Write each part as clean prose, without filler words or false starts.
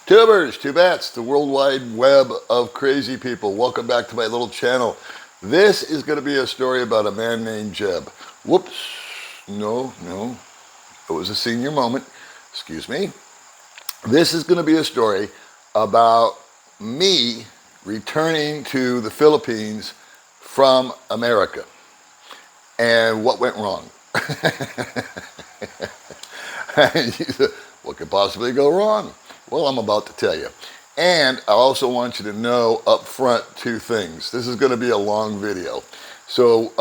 Tubers, tubettes, the worldwide web of crazy people. Welcome back to my little channel. This is going to be a story about a man named Jeb. Whoops. No. It was a senior moment. Excuse me. This is going to be a story about me returning to the Philippines from America and what went wrong. What could possibly go wrong? Well, I'm about to tell you. And I also want you to know up front two things. This is going to be a long video. So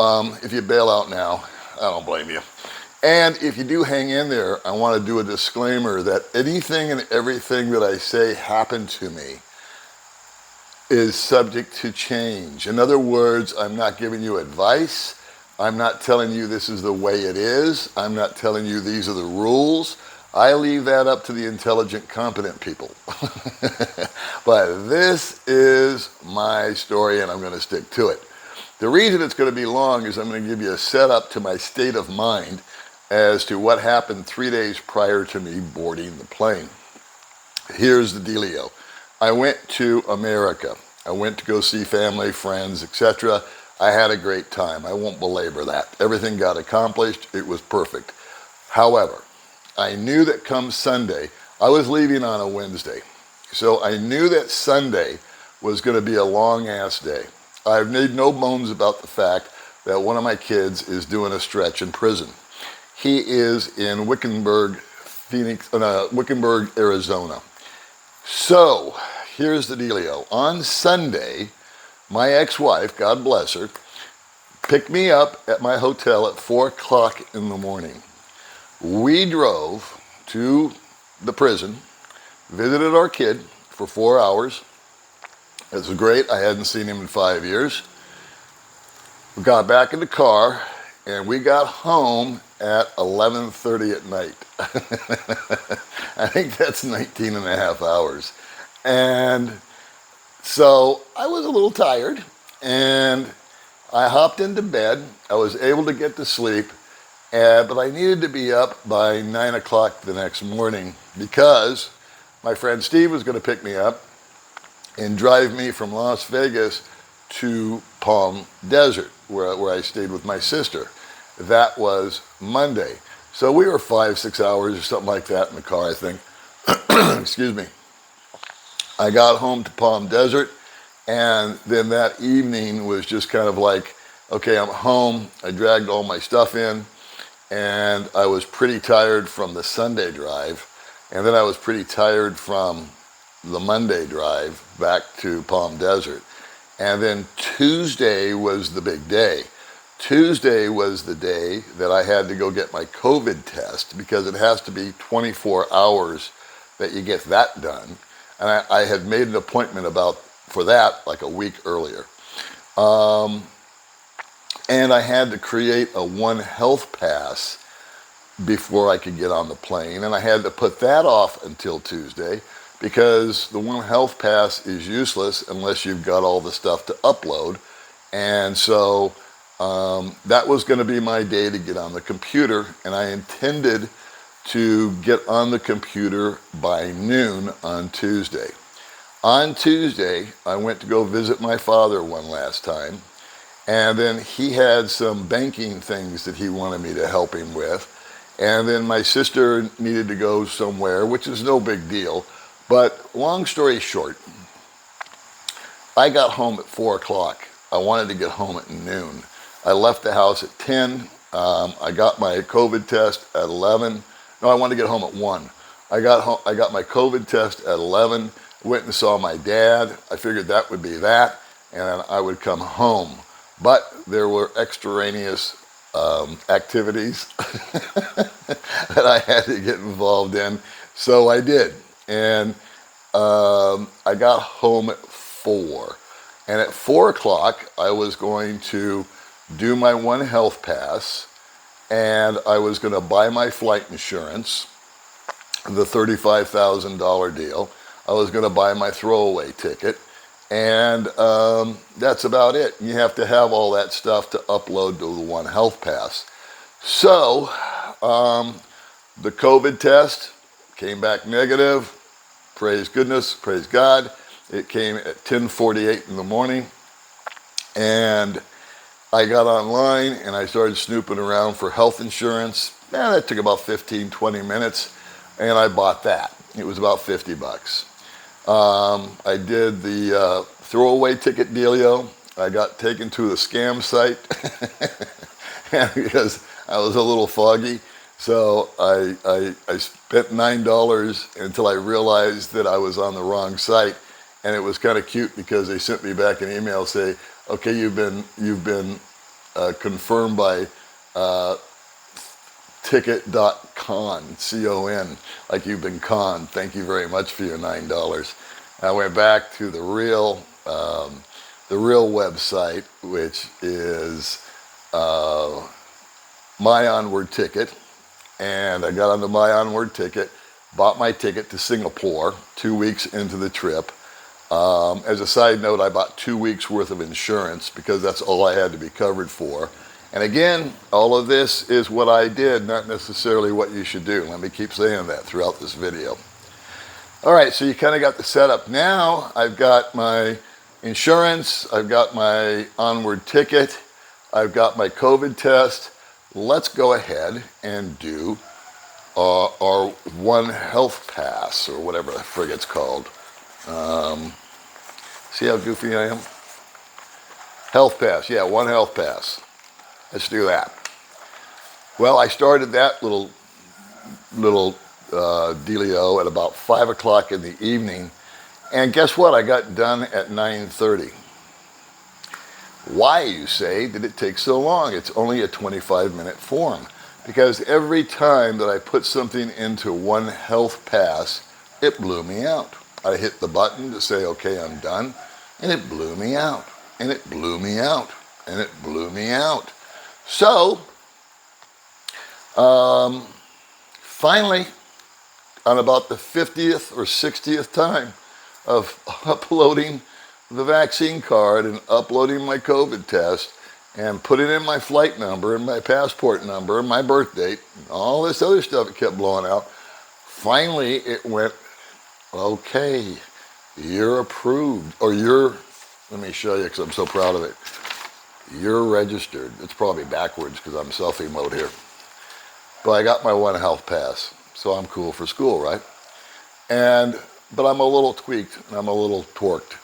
if you bail out now, I don't blame you. And if you do hang in there, I want to do a disclaimer that anything and everything that I say happened to me is subject to change. In other words, I'm not giving you advice. I'm not telling you this is the way it is. I'm not telling you these are the rules. I leave that up to the intelligent, competent people. But this is my story and I'm going to stick to it. The reason it's going to be long is I'm going to give you a setup to my state of mind as to what happened 3 days prior to me boarding the plane. Here's the dealio. I went to America. I went to go see family, friends, etc. I had a great time. I won't belabor that. Everything got accomplished. It was perfect. However, I knew that come Sunday, I was leaving on a Wednesday. So I knew that Sunday was going to be a long ass day. I've made no bones about the fact that one of my kids is doing a stretch in prison. He is in Wickenburg, Arizona. So here's the dealio. On Sunday, my ex-wife, God bless her, picked me up at my hotel at 4 o'clock in the morning. We drove to the prison, visited our kid for 4 hours. It was great. I hadn't seen him in 5 years. We got back in the car and we got home at 11:30 at night. I think that's 19 and a half hours. And so I was a little tired and I hopped into bed. I was able to get to sleep, but I needed to be up by 9 o'clock the next morning because my friend Steve was going to pick me up and drive me from Las Vegas to Palm Desert, where I stayed with my sister. That was Monday. So we were 5-6 hours or something like that in the car, I think. Excuse me. I got home to Palm Desert, and then that evening was just kind of like, okay, I'm home. I dragged all my stuff in, and I was pretty tired from the Sunday drive, and then I was pretty tired from the Monday drive back to Palm Desert. And then Tuesday was the big day. Tuesday was the day that I had to go get my COVID test because it has to be 24 hours that you get that done. And I had made an appointment for that like a week earlier. And I had to create a One Health Pass before I could get on the plane. And I had to put that off until Tuesday because the One Health Pass is useless unless you've got all the stuff to upload. And so that was going to be my day to get on the computer. And I intended to get on the computer by noon on Tuesday. On Tuesday, I went to go visit my father one last time. And then he had some banking things that he wanted me to help him with. And then my sister needed to go somewhere, which is no big deal. But long story short, I got home at 4 o'clock. I wanted to get home at noon. I left the house at 10. I got my COVID test at 11. No, I wanted to get home at 1. I got my COVID test at 11. Went and saw my dad. I figured that would be that. And I would come home. But there were extraneous activities that I had to get involved in. So I did. And I got home at 4. And at 4 o'clock, I was going to do my One Health Pass. And I was going to buy my flight insurance, the $35,000 deal. I was going to buy my throwaway ticket. And that's about it. You have to have all that stuff to upload to the One Health Pass. So the COVID test came back negative. praise goodness, praise God. It came at 10:48 in the morning, and I got online and I started snooping around for health insurance. That took about 15, 20 minutes, and I bought that. It was about 50 bucks. I did the throwaway ticket dealio. I got taken to the scam site because I was a little foggy. So I spent $9 until I realized that I was on the wrong site. And it was kind of cute because they sent me back an email saying, okay, you've been confirmed by ticket.con, C-O-N, like you've been conned. Thank you very much for your $9. I went back to the real website, which is My Onward Ticket, and I got onto My Onward Ticket, bought my ticket to Singapore 2 weeks into the trip. As a side note, I bought 2 weeks worth of insurance because that's all I had to be covered for. And again, all of this is what I did, not necessarily what you should do. Let me keep saying that throughout this video. All right, so you kind of got the setup. Now I've got my insurance, I've got my onward ticket, I've got my COVID test. Let's go ahead and do our One Health Pass, or whatever the frig it's called. See how goofy I am? Health Pass, yeah, One Health Pass. Let's do that. Well, I started that little dealio at about 5 o'clock in the evening, and guess what? I got done at 9:30. Why, you say, did it take so long? It's only a 25-minute form, because every time that I put something into One Health Pass, it blew me out. I hit the button to say, okay, I'm done, and it blew me out, and it blew me out, and it blew me out. So, finally, on about the 50th or 60th time of uploading the vaccine card and uploading my COVID test and putting in my flight number and my passport number and my birth date and all this other stuff that kept blowing out, finally it went, okay, you're approved, or let me show you because I'm so proud of it. You're registered. It's probably backwards because I'm selfie mode here. But I got my One Health Pass, so I'm cool for school, right? But I'm a little tweaked and I'm a little torqued.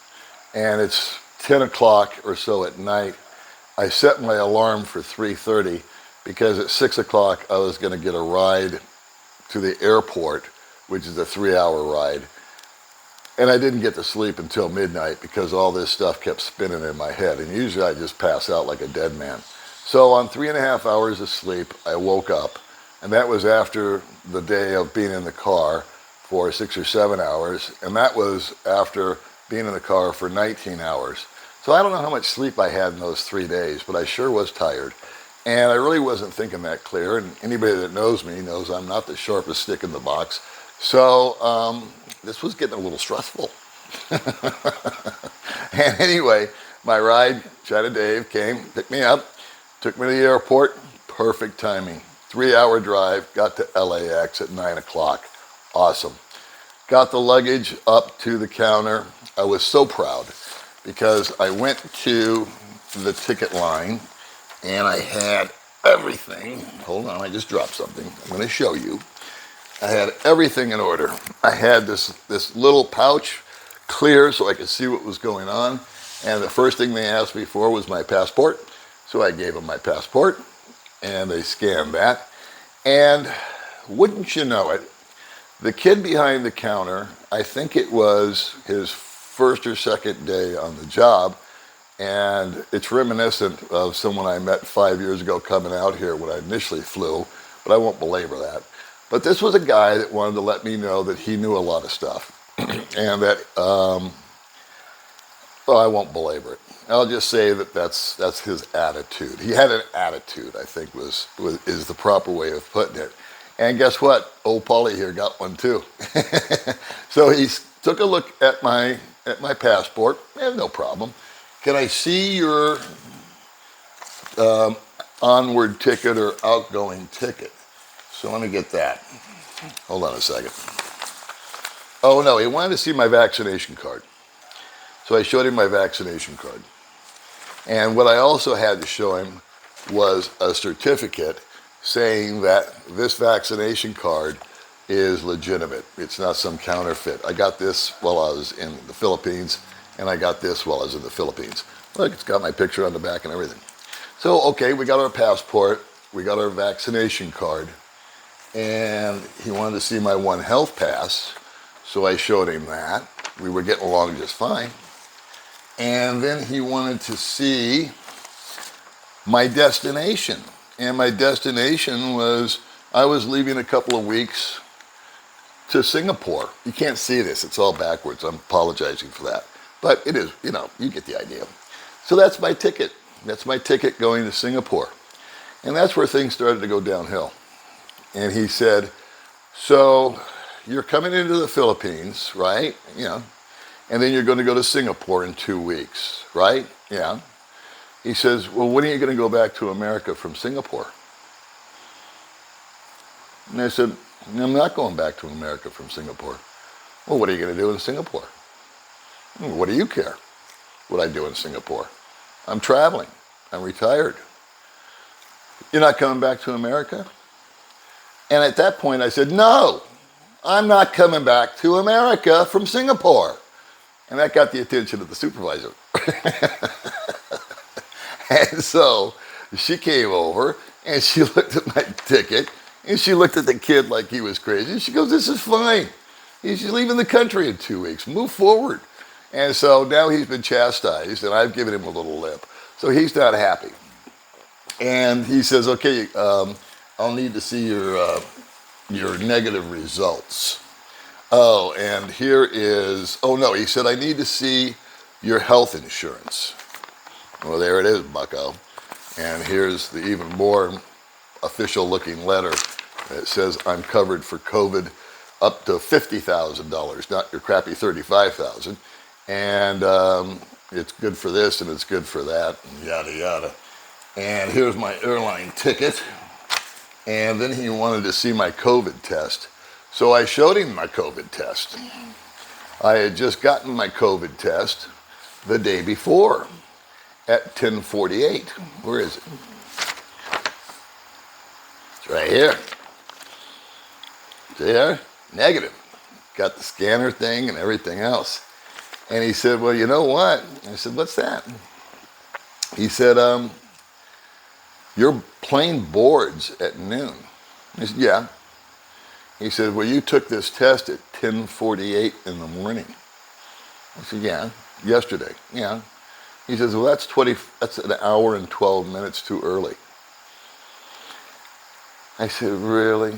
And it's 10 o'clock or so at night. I set my alarm for 3:30 because at 6 o'clock I was going to get a ride to the airport, which is a 3-hour ride. And I didn't get to sleep until midnight because all this stuff kept spinning in my head. And usually I just pass out like a dead man. So on 3.5 hours of sleep, I woke up. And that was after the day of being in the car for 6 or 7 hours. And that was after being in the car for 19 hours. So I don't know how much sleep I had in those 3 days, but I sure was tired. And I really wasn't thinking that clear. And anybody that knows me knows I'm not the sharpest stick in the box. So this was getting a little stressful. And anyway, my ride, China Dave, came, picked me up, took me to the airport. Perfect timing. 3-hour drive, got to LAX at 9 o'clock. Awesome. Got the luggage up to the counter. I was so proud because I went to the ticket line and I had everything. Hold on, I just dropped something. I'm going to show you. I had everything in order. I had this little pouch clear so I could see what was going on. And the first thing they asked me for was my passport. So I gave them my passport and they scanned that. And wouldn't you know it, the kid behind the counter, I think it was his first or second day on the job. And it's reminiscent of someone I met 5 years ago coming out here when I initially flew, but I won't belabor that. But this was a guy that wanted to let me know that he knew a lot of stuff. And that, well, I won't belabor it. I'll just say that that's his attitude. He had an attitude, I think is the proper way of putting it. And guess what? Old Paulie here got one too. So he took a look at my passport. No problem. Can I see your onward ticket or outgoing ticket? So let me get that. Hold on a second. Oh no, he wanted to see my vaccination card. So I showed him my vaccination card. And what I also had to show him was a certificate saying that this vaccination card is legitimate. It's not some counterfeit. I got this while I was in the Philippines, and I got this while I was in the Philippines. Look, it's got my picture on the back and everything. So, okay, we got our passport, we got our vaccination card, and he wanted to see my One Health Pass, so I showed him that. We were getting along just fine. And then he wanted to see my destination. And my destination was, I was leaving a couple of weeks to Singapore. You can't see this, it's all backwards. I'm apologizing for that. But it is, you get the idea. So that's my ticket. That's my ticket going to Singapore. And that's where things started to go downhill. And he said, so you're coming into the Philippines, right? And then you're going to go to Singapore in 2 weeks, right? Yeah. He says, well, when are you going to go back to America from Singapore? And I said, I'm not going back to America from Singapore. Well, what are you going to do in Singapore? What do you care what I do in Singapore? I'm traveling. I'm retired. You're not coming back to America? And at that point I said, no, I'm not coming back to America from Singapore. And that got the attention of the supervisor. And so she came over and she looked at my ticket and she looked at the kid like he was crazy. She goes, this is fine. He's leaving the country in 2 weeks. Move forward. And so now he's been chastised and I've given him a little lip. So he's not happy. And he says, okay, I'll need to see your negative results. Oh, and here is, oh no, he said, I need to see your health insurance. Well, there it is, bucko. And here's the even more official looking letter. It says I'm covered for COVID up to $50,000, not your crappy $35,000. And it's good for this and it's good for that, and yada, yada. And here's my airline ticket. And then he wanted to see my COVID test. So I showed him my COVID test. I had just gotten my COVID test the day before at 10:48. Where is it? It's right here. See there? Negative. Got the scanner thing and everything else. And he said, well, you know what? I said, what's that? He said, your plane boards at noon. I said, yeah. He said, well, you took this test at 10:48 in the morning. I said, yeah, yesterday, yeah. He says, well, that's an hour and 12 minutes too early. I said, really?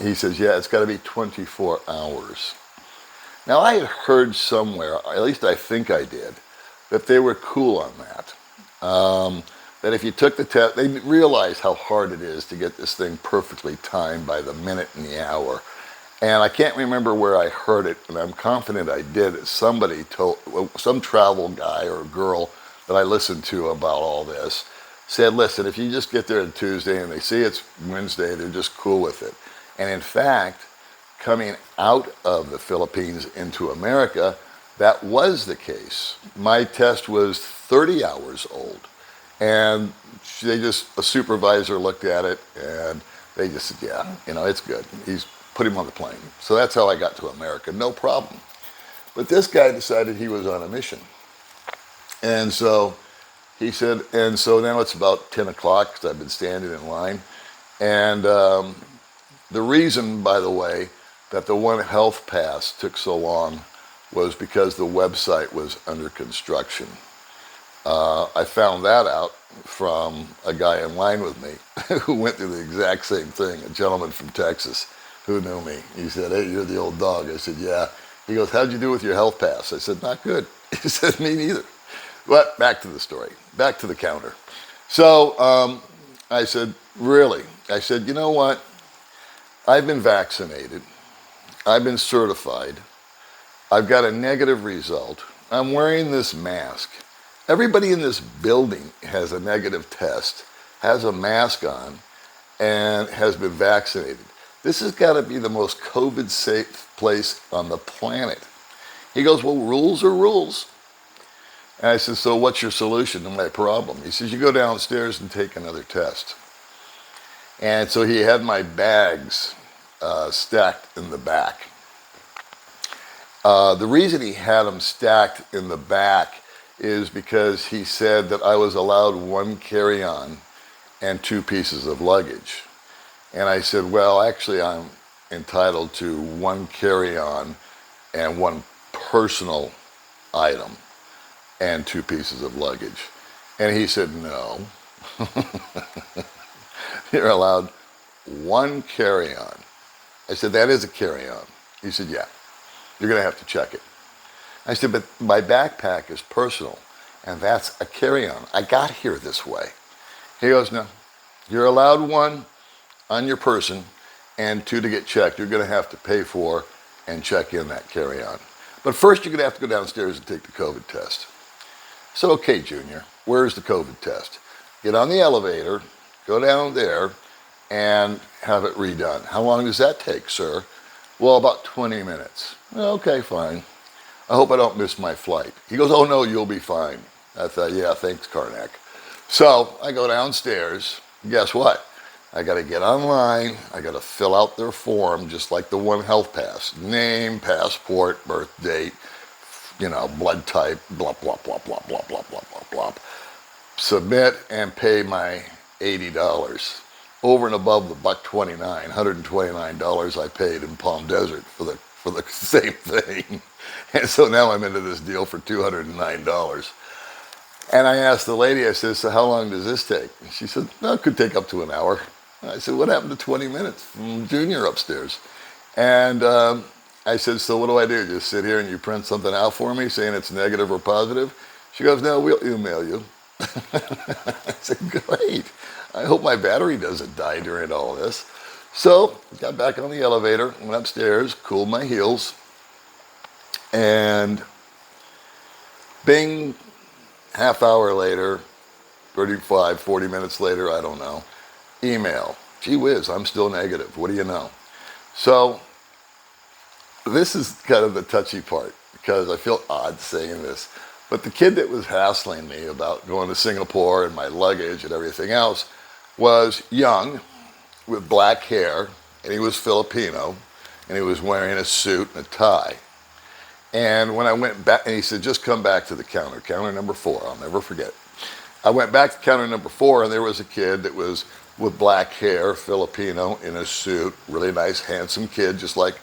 He says, yeah, it's got to be 24 hours. Now, I had heard somewhere, at least I think I did, that they were cool on that. That if you took the test, they realize how hard it is to get this thing perfectly timed by the minute and the hour. And I can't remember where I heard it, and I'm confident I did. Somebody told, some travel guy or girl that I listened to about all this, said, listen, if you just get there on Tuesday and they see it's Wednesday, they're just cool with it. And in fact, coming out of the Philippines into America, that was the case. My test was 30 hours old. And a supervisor looked at it and they just said, yeah, it's good. He's put him on the plane. So that's how I got to America, no problem. But this guy decided he was on a mission. And so he said, and so now it's about 10 o'clock because I've been standing in line. And the reason, by the way, that the One Health Pass took so long was because the website was under construction. I found that out from a guy in line with me who went through the exact same thing, a gentleman from Texas who knew me. He said, hey, you're the old dog. I said, yeah. He goes, how'd you do with your health pass? I said, not good. He said, me neither. But back to the story, back to the counter. So I said, really? I said, you know what? I've been vaccinated. I've been certified. I've got a negative result. I'm wearing this mask. Everybody in this building has a negative test, has a mask on, and has been vaccinated. This has got to be the most COVID safe place on the planet. He goes, well, rules are rules. And I said, so what's your solution to my problem? He says, you go downstairs and take another test. And so he had my bags stacked in the back. The reason he had them stacked in the back is because he said that I was allowed one carry-on and 2 pieces of luggage. And I said, well, actually, I'm entitled to 1 carry-on and 1 personal item and 2 pieces of luggage. And he said, no, you're allowed 1 carry-on. I said, that is a carry-on. He said, yeah, you're going to have to check it. I said, but my backpack is personal, and that's a carry-on. I got here this way. He goes, no, you're allowed 1 on your person and 2 to get checked. You're going to have to pay for and check in that carry-on. But first, you're going to have to go downstairs and take the COVID test. So, okay, Junior, where's the COVID test? Get on the elevator, go down there, and have it redone. How long does that take, sir? Well, about 20 minutes. Okay, fine. I hope I don't miss my flight. He goes, oh, no, you'll be fine. I thought, yeah, thanks, Karnak. So I go downstairs. Guess what? I got to get online. I got to fill out their form, just like the One Health Pass. Name, passport, birth date, blood type, blah, blah, blah, blah, blah, blah, blah, blah, blah. Submit and pay my $80. Over and above the $129, $129 I paid in Palm Desert for the same thing. And so now I'm into this deal for $209. And I asked the lady, I said, so how long does this take? And she said, no, it could take up to an hour. I said, what happened to 20 minutes from Junior upstairs? And I said, so what do I do? Just sit here and you print something out for me saying it's negative or positive? She goes, no, we'll email you. I said, great. I hope my battery doesn't die during all this. So got back on the elevator, went upstairs, cooled my heels, and bing, half hour later, 35, 40 minutes later, I don't know, email. Gee whiz, I'm still negative. What do you know? So this is kind of the touchy part because I feel odd saying this. But the kid that was hassling me about going to Singapore and my luggage and everything else was young with black hair, and he was Filipino, and he was wearing a suit and a tie. And when I went back, and he said, just come back to the counter number 4, I'll never forget. I went back to counter number 4, and there was a kid that was with black hair, Filipino, in a suit, really nice, handsome kid, just like,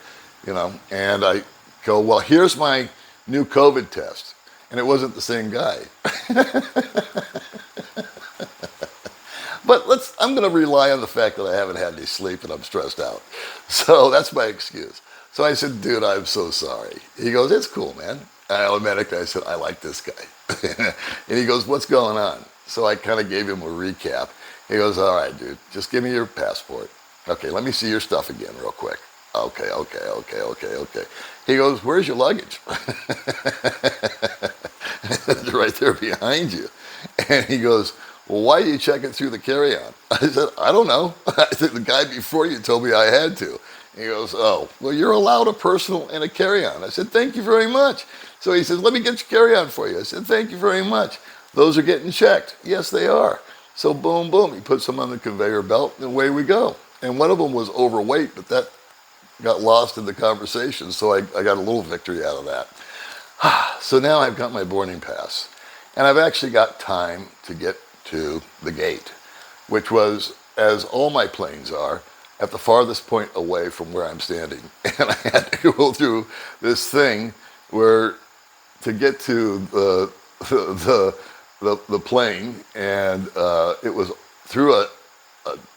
and I go, well, here's my new COVID test. And it wasn't the same guy. But I'm going to rely on the fact that I haven't had any sleep and I'm stressed out. So that's my excuse. So I said, dude, I'm so sorry. He goes, it's cool, man. I automatically, I said, I like this guy. And he goes, what's going on? So I kind of gave him a recap. He goes, all right, dude, just give me your passport. Okay, let me see your stuff again real quick. Okay. He goes, where's your luggage? It's right there behind you. And he goes, well, why are you checking through the carry-on? I said, I don't know. I said, the guy before you told me I had to. He goes, oh, well, you're allowed a personal and a carry-on. I said, thank you very much. So he says, let me get your carry-on for you. I said, thank you very much. Those are getting checked. Yes, they are. So boom, boom. He puts them on the conveyor belt, and away we go. And one of them was overweight, but that got lost in the conversation, so I got a little victory out of that. So now I've got my boarding pass, and I've actually got time to get to the gate, which was, as all my planes are, at the farthest point away from where I'm standing. And I had to go through this thing where to get to the plane, and it was through a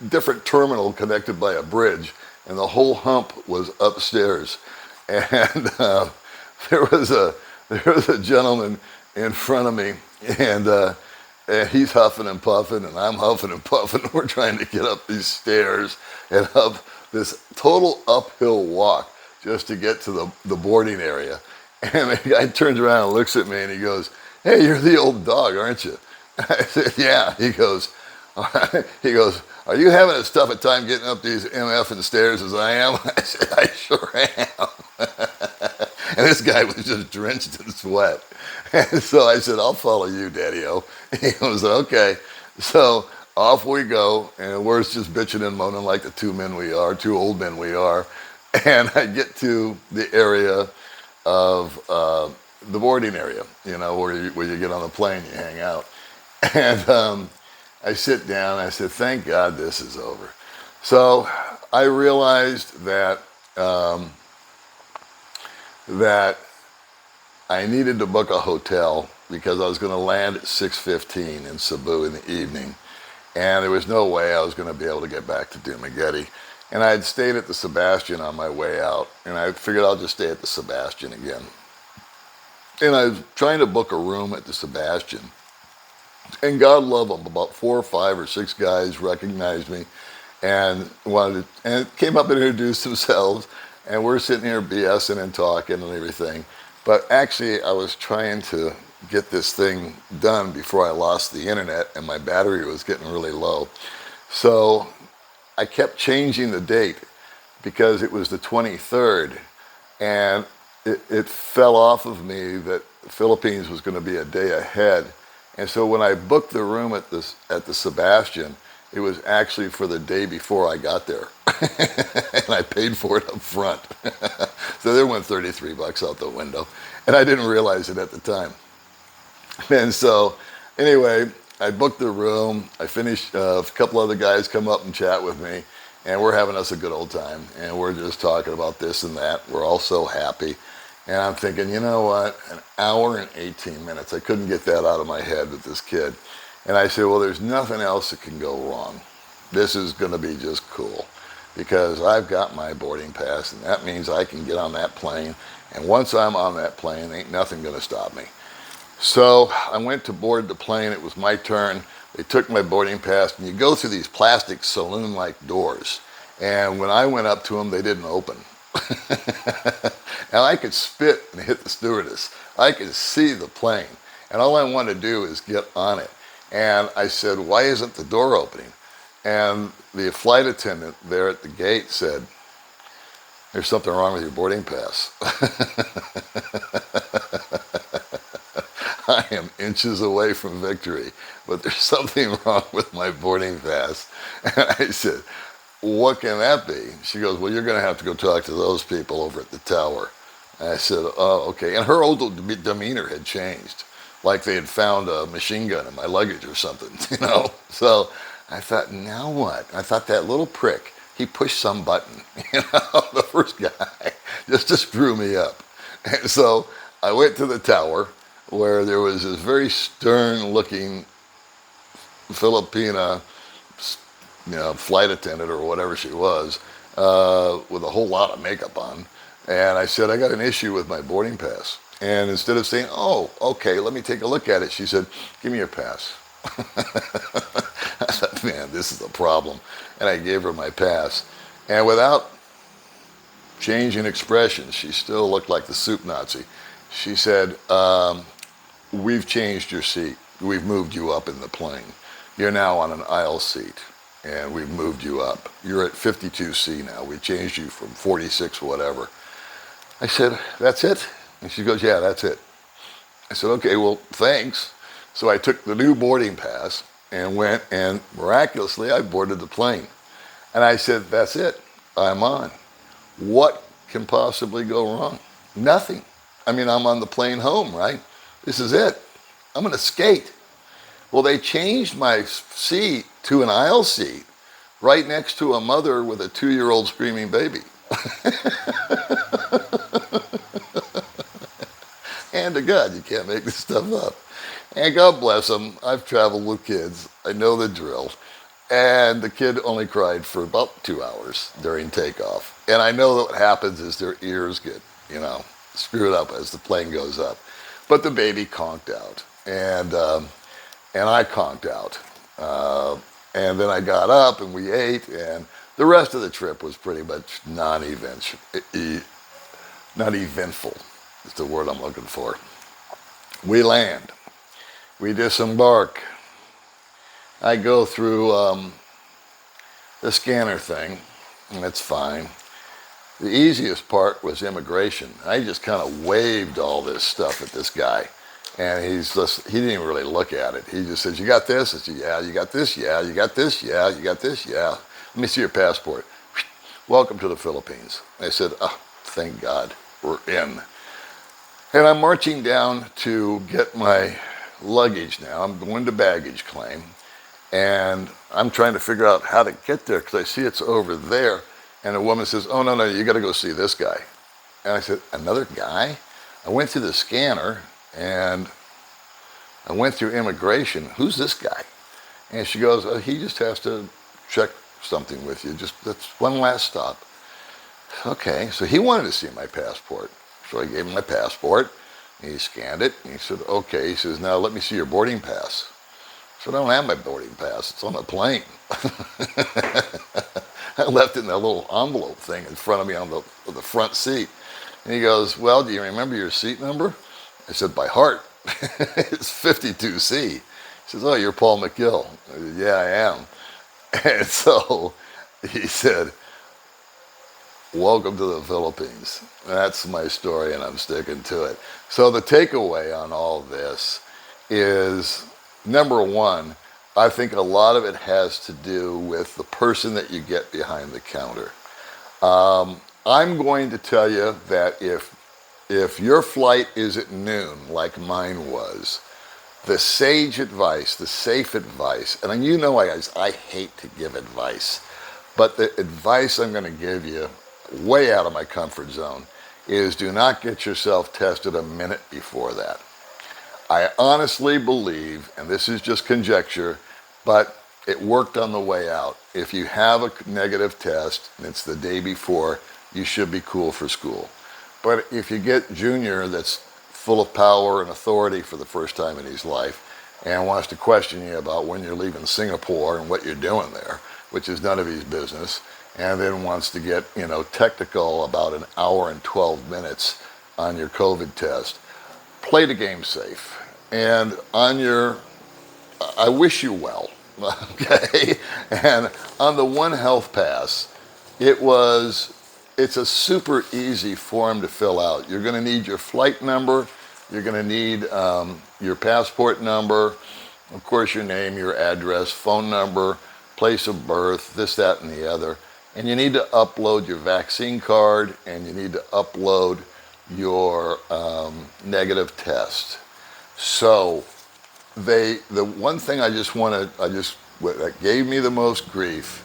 different terminal connected by a bridge, and the whole hump was upstairs. And there was a gentleman in front of me, and he's huffing and puffing, and I'm huffing and puffing. We're trying to get up these stairs and up this total uphill walk just to get to the boarding area. And the guy turns around and looks at me, and he goes, hey, you're the old dog, aren't you? I said, yeah. He goes, are you having as tough a time getting up these MF and stairs as I am? I said, I sure am. And this guy was just drenched in sweat. And so I said, I'll follow you, Daddy-O. He goes, okay. So off we go, and we're just bitching and moaning like the two old men we are. And I get to the area of the boarding area, where you get on the plane, you hang out. And I sit down, I said, thank God this is over. So I realized that I needed to book a hotel because I was going to land at 6:15 in Cebu in the evening. And there was no way I was going to be able to get back to Dumaguete. And I had stayed at the Sebastian on my way out. And I figured I'll just stay at the Sebastian again. And I was trying to book a room at the Sebastian. And God love them, about 4 or 5 or 6 guys recognized me and came up and introduced themselves. And we're sitting here BSing and talking and everything. But actually, I was trying to get this thing done before I lost the internet, and my battery was getting really low. So I kept changing the date because it was the 23rd, and it fell off of me that the Philippines was going to be a day ahead. And so when I booked the room at the Sebastian, it was actually for the day before I got there. And I paid for it up front. So there went $33 out the window. And I didn't realize it at the time. And so anyway, I booked the room. I finished, a couple other guys come up and chat with me. And we're having us a good old time. And we're just talking about this and that. We're all so happy. And I'm thinking, you know what? An hour and 18 minutes. I couldn't get that out of my head with this kid. And I said, well, there's nothing else that can go wrong. This is going to be just cool because I've got my boarding pass, and that means I can get on that plane. And once I'm on that plane, ain't nothing going to stop me. So I went to board the plane. It was my turn. They took my boarding pass, and you go through these plastic saloon-like doors. And when I went up to them, they didn't open. Now I could spit and hit the stewardess. I could see the plane. And all I wanted to do is get on it. And I said, why isn't the door opening? And the flight attendant there at the gate said, there's something wrong with your boarding pass. I am inches away from victory, but there's something wrong with my boarding pass. And I said, what can that be? She goes, well, you're going to have to go talk to those people over at the tower. And I said, oh, okay. And her whole demeanor had changed. Like they had found a machine gun in my luggage or something, So I thought, now what? I thought that little prick, he pushed some button, the first guy, just to screw me up. And so I went to the tower where there was this very stern-looking Filipina, flight attendant or whatever she was, with a whole lot of makeup on. And I said, I got an issue with my boarding pass. And instead of saying, oh, okay, let me take a look at it, she said, give me your pass. I thought, man, this is a problem. And I gave her my pass. And without changing expressions, she still looked like the soup Nazi. She said, we've changed your seat. We've moved you up in the plane. You're now on an aisle seat, and we've moved you up. You're at 52C now. We changed you from 46 whatever. I said, that's it? And she goes, yeah, that's it. I said, okay, well, thanks. So I took the new boarding pass and went, and miraculously, I boarded the plane. And I said, that's it. I'm on. What can possibly go wrong? Nothing. I mean, I'm on the plane home, right? This is it. I'm going to skate. Well, they changed my seat to an aisle seat right next to a mother with a 2-year-old screaming baby. And to God, you can't make this stuff up. And God bless them. I've traveled with kids. I know the drill. And the kid only cried for about 2 hours during takeoff. And I know that what happens is their ears get, screwed up as the plane goes up. But the baby conked out. And I conked out. And then I got up and we ate. And the rest of the trip was pretty much non-eventful. Is the word I'm looking for. We land. We disembark. I go through the scanner thing, and that's fine. The easiest part was immigration. I just kind of waved all this stuff at this guy, and he didn't even really look at it. He just says, "You got this?" I said, "Yeah." "You got this?" "Yeah." "You got this?" "Yeah." "You got this?" "Yeah." "Let me see your passport." "Welcome to the Philippines." I said, "Oh, thank God, we're in." And I'm marching down to get my luggage now. I'm going to baggage claim, and I'm trying to figure out how to get there because I see it's over there. And a woman says, "Oh, no, no, you got to go see this guy." And I said, "Another guy?" I went through the scanner, and I went through immigration. "Who's this guy?" And she goes, "Oh, he just has to check something with you. Just that's one last stop." Okay, so he wanted to see my passport. So I gave him my passport. And he scanned it, and he said, "Okay." He says, "Now let me see your boarding pass." So I don't have my boarding pass. It's on the plane. I left it in that little envelope thing in front of me on the front seat. And he goes, "Well, do you remember your seat number?" I said, "By heart." "It's 52C. He says, "Oh, you're Paul McGill." I said, "Yeah, I am." And so he said, "Welcome to the Philippines." That's my story, and I'm sticking to it. So the takeaway on all this is, number one, I think a lot of it has to do with the person that you get behind the counter. I'm going to tell you that if your flight is at noon, like mine was, the sage advice, the safe advice, and you know I hate to give advice, but the advice I'm going to give you, way out of my comfort zone, is do not get yourself tested a minute before that. I honestly believe, and this is just conjecture, but it worked on the way out. If you have a negative test and it's the day before, you should be cool for school. But if you get Junior that's full of power and authority for the first time in his life and wants to question you about when you're leaving Singapore and what you're doing there, which is none of his business, and then wants to get, technical about an hour and 12 minutes on your COVID test, play the game safe. And I wish you well, okay? And on the One Health Pass, it's a super easy form to fill out. You're gonna need your flight number, you're gonna need your passport number, of course your name, your address, phone number, place of birth, this, that, and the other. And you need to upload your vaccine card, and you need to upload your negative test. So the one thing that gave me the most grief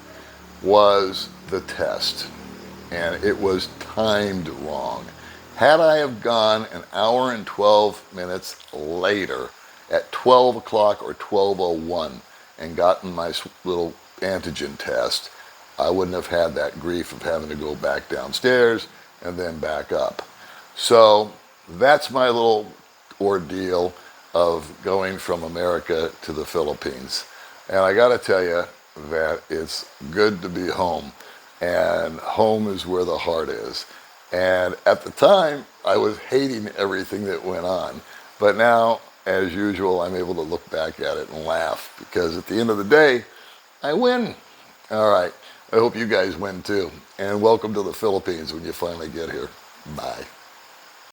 was the test, and it was timed wrong. Had I have gone an hour and 12 minutes later at 12 o'clock or 12:01 and gotten my little antigen test, I wouldn't have had that grief of having to go back downstairs and then back up. So that's my little ordeal of going from America to the Philippines. And I got to tell you that it's good to be home, and home is where the heart is. And at the time, I was hating everything that went on. But now, as usual, I'm able to look back at it and laugh, because at the end of the day, I win. All right. I hope you guys win too. And welcome to the Philippines when you finally get here. Bye.